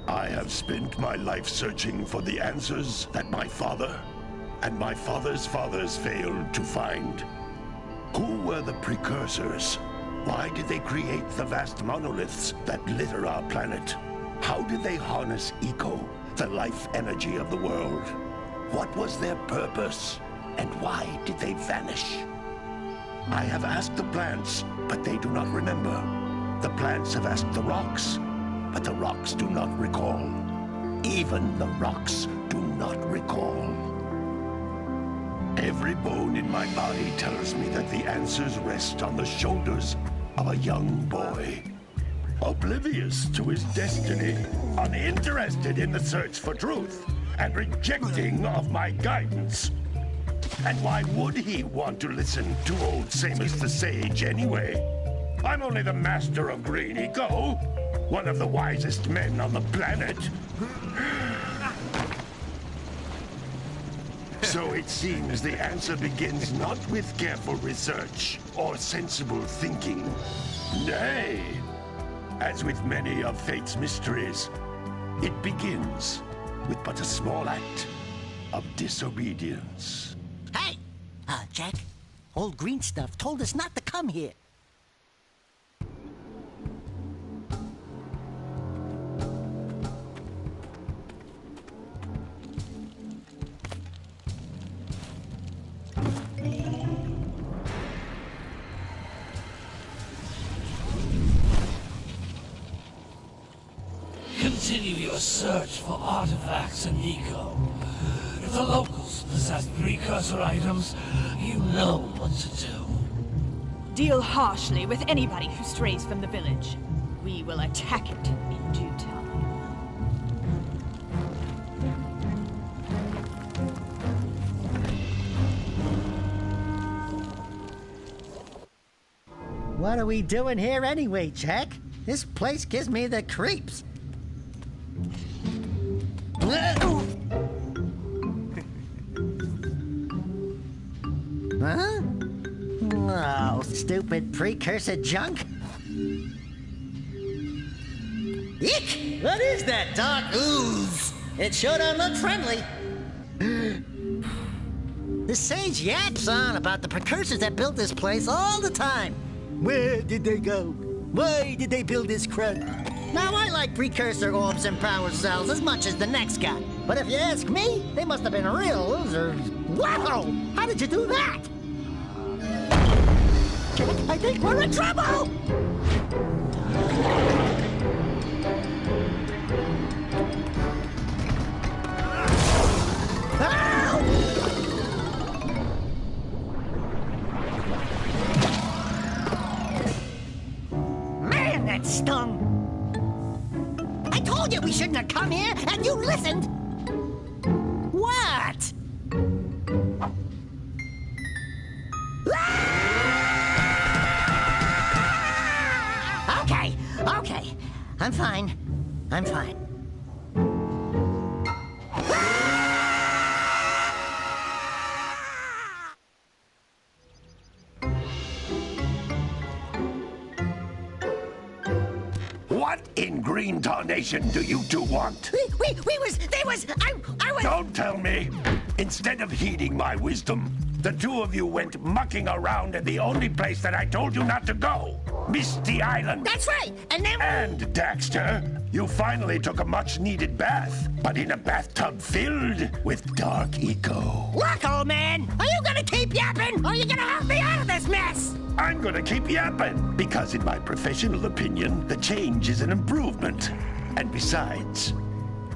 I have spent my life searching for the answers that my father and my father's fathers failed to find. Who were the precursors? Why did they create the vast monoliths that litter our planet? How did they harness eco, the life energy of the world? What was their purpose? And why did they vanish? I have asked the plants, but they do not remember. The plants have asked the rocks, but the rocks do not recall. Even the rocks do not recall. Every bone in my body tells me that the answers rest on the shoulders of a young boy. Oblivious to his destiny, uninterested in the search for truth, and rejecting of my guidance. And why would he want to listen to old Samus the Sage anyway? I'm only the master of green eco, one of the wisest men on the planet. So it seems the answer begins not with careful research or sensible thinking. Nay, as with many of fate's mysteries, it begins with but a small act of disobedience. Hey! Jack, old green stuff told us not to come here. Continue your search for artifacts and eco. If the locals possess precursor items, you know what to do. Deal harshly with anybody who strays from the village. We will attack it in due time. What are we doing here anyway, Jack? This place gives me the creeps. Huh? Oh, stupid precursor junk. Eek! What is that dark ooze? It sure don't look friendly. The sage yaps on about the precursors that built this place all the time. Where did they go? Why did they build this crud? Now, I like precursor orbs and power cells as much as the next guy. But if you ask me, they must have been real losers. Wow! How did you do that? Jack, I think we're in trouble! Man, that stung! I told you we shouldn't have come here, and you listened! What? Okay. I'm fine. What in green tarnation do you two want? I was... Don't tell me! Instead of heeding my wisdom, the two of you went mucking around in the only place that I told you not to go. Misty Island. That's right, and then... And, Daxter, you finally took a much-needed bath, but in a bathtub filled with dark eco. Look, old man, are you gonna keep yapping, or are you gonna help me out of this mess? I'm gonna keep yapping, because in my professional opinion, the change is an improvement. And besides,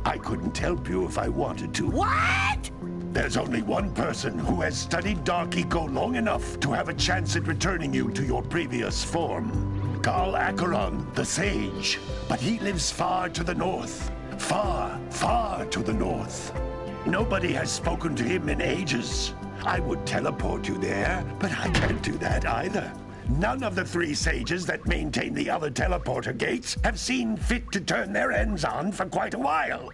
I couldn't help you if I wanted to. What? There's only one person who has studied Dark Eco long enough to have a chance at returning you to your previous form. Carl Acheron, the Sage. But he lives far to the north. Far, far to the north. Nobody has spoken to him in ages. I would teleport you there, but I can't do that either. None of the three sages that maintain the other teleporter gates have seen fit to turn their ends on for quite a while.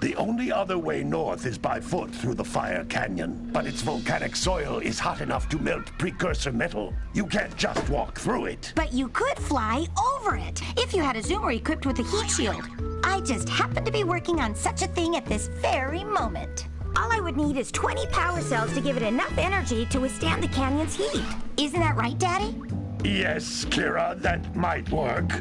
The only other way north is by foot through the Fire Canyon, but its volcanic soil is hot enough to melt precursor metal. You can't just walk through it. But you could fly over it if you had a zoomer equipped with a heat shield. I just happen to be working on such a thing at this very moment. All I would need is 20 power cells to give it enough energy to withstand the canyon's heat. Isn't that right, Daddy? Yes, Kira, that might work.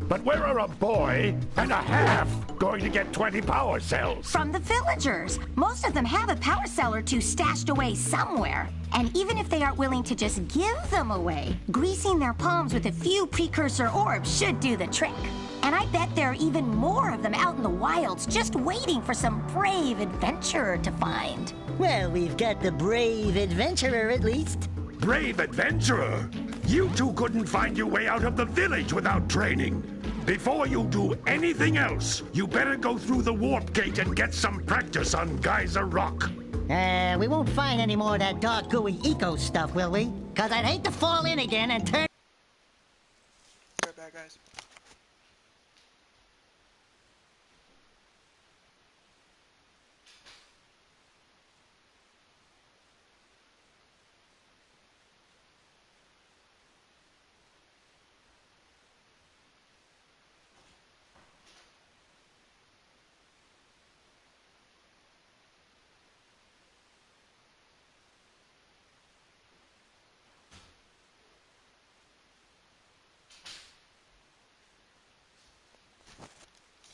But where are a boy and a half going to get 20 power cells? From the villagers. Most of them have a power cell or two stashed away somewhere. And even if they aren't willing to just give them away, greasing their palms with a few precursor orbs should do the trick. And I bet there are even more of them out in the wilds just waiting for some brave adventurer to find. Well, we've got the brave adventurer at least. Brave adventurer? You two couldn't find your way out of the village without training. Before you do anything else, you better go through the warp gate and get some practice on Geyser Rock. We won't find any more of that dark gooey eco stuff, will we? 'Cause I'd hate to fall in again and turn... Right back, guys.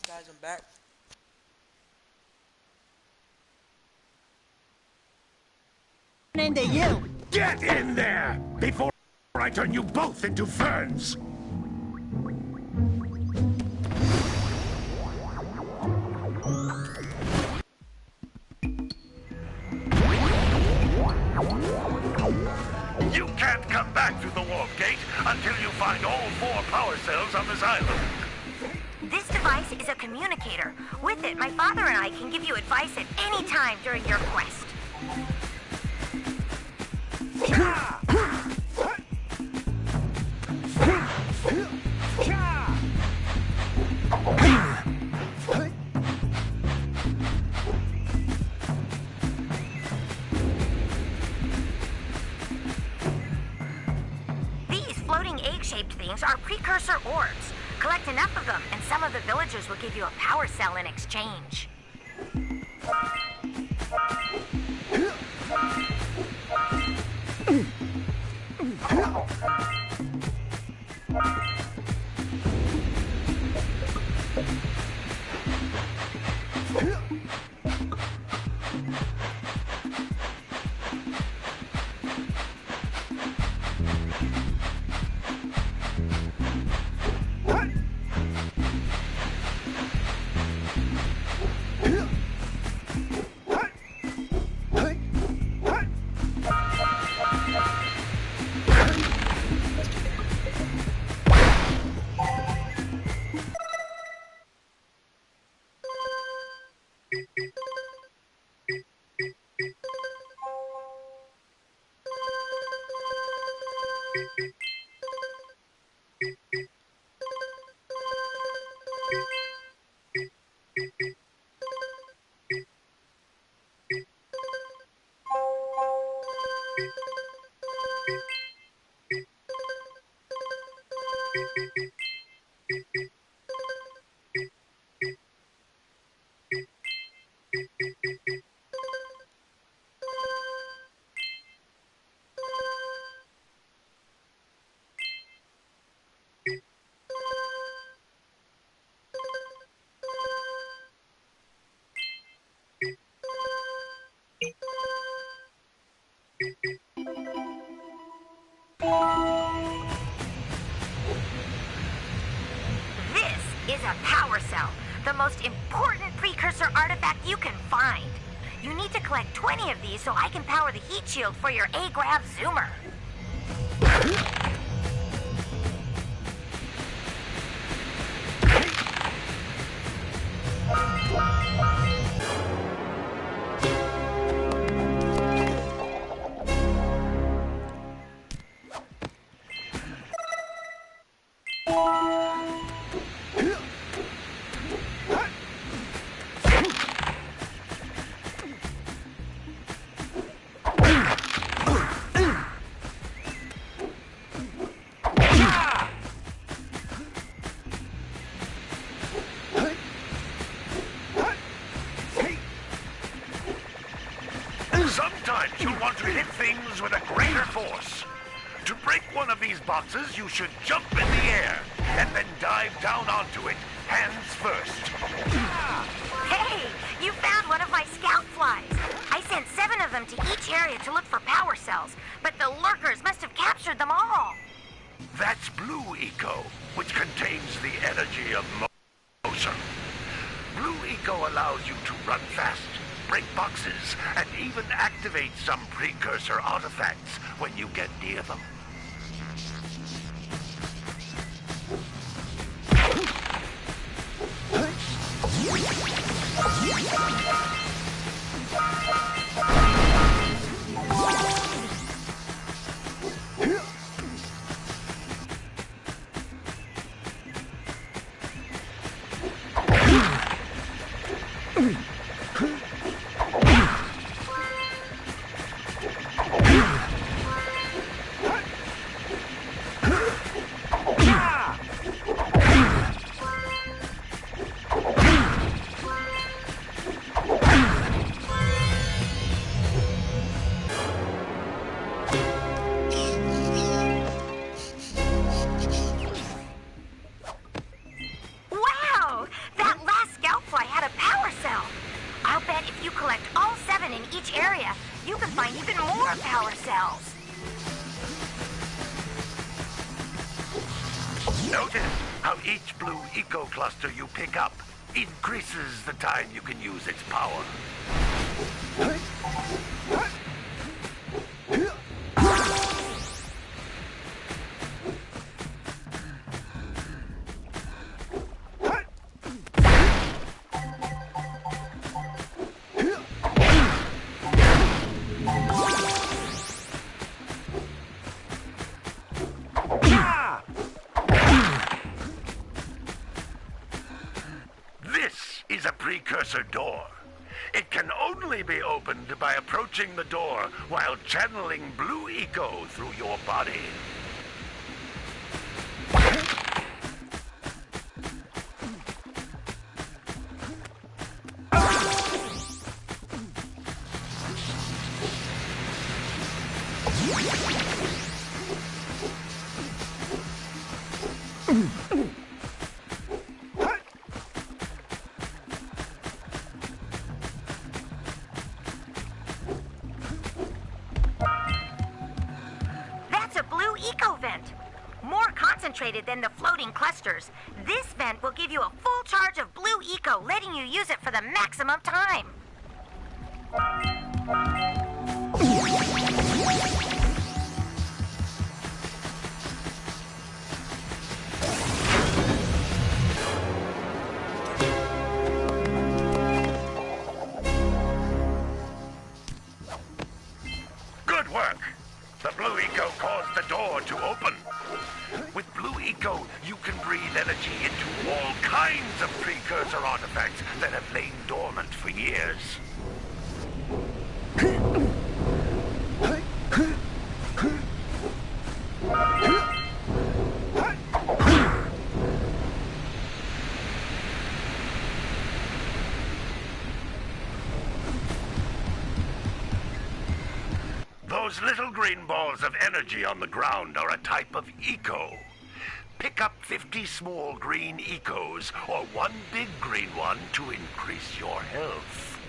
Guys, I'm back. Into you. Get in there before I turn you both into ferns. You can't come back through the warp gate until you find all 4 power cells on this island. This device is a communicator. With it, my father and I can give you advice at any time during your quest. These floating egg-shaped things are precursor orbs. Collect enough of them, and some of the villagers will give you a power cell in exchange. Is a power cell, the most important precursor artifact you can find. You need to collect 20 of these so I can power the heat shield for your A-Grav zoomer. you'll want to hit things with a greater force. To break one of these boxes, you should jump in the air and then dive down onto it, hands first. Hey, you found one of my scout flies. I sent 7 of them to each area to look for power cells, but the lurkers must have captured them all. That's Blue Eco, which contains the energy of motion. Blue Eco allows you to run fast, break boxes, and even activate some precursor artifacts when you get near them. Wow! That last scout fly had a power cell. I'll bet if you collect all 7 in each area, you can find even more power cells. Notice how each Blue Eco cluster you pick up increases the time you can use its power. This is a precursor door. It can only be opened by approaching the door while channeling Blue Eco through your body. That's a Blue Eco vent. More concentrated than the floating clusters. This vent will give you a full charge of Blue Eco, letting you use it for the maximum time. Good work! The Blue Eco caused the door to open. With Blue Eco, you can breathe energy into all kinds of precursor artifacts that have lain dormant for years. Those little green balls of energy on the ground are a type of eco. Pick up 50 small green ecos or one big green one to increase your health.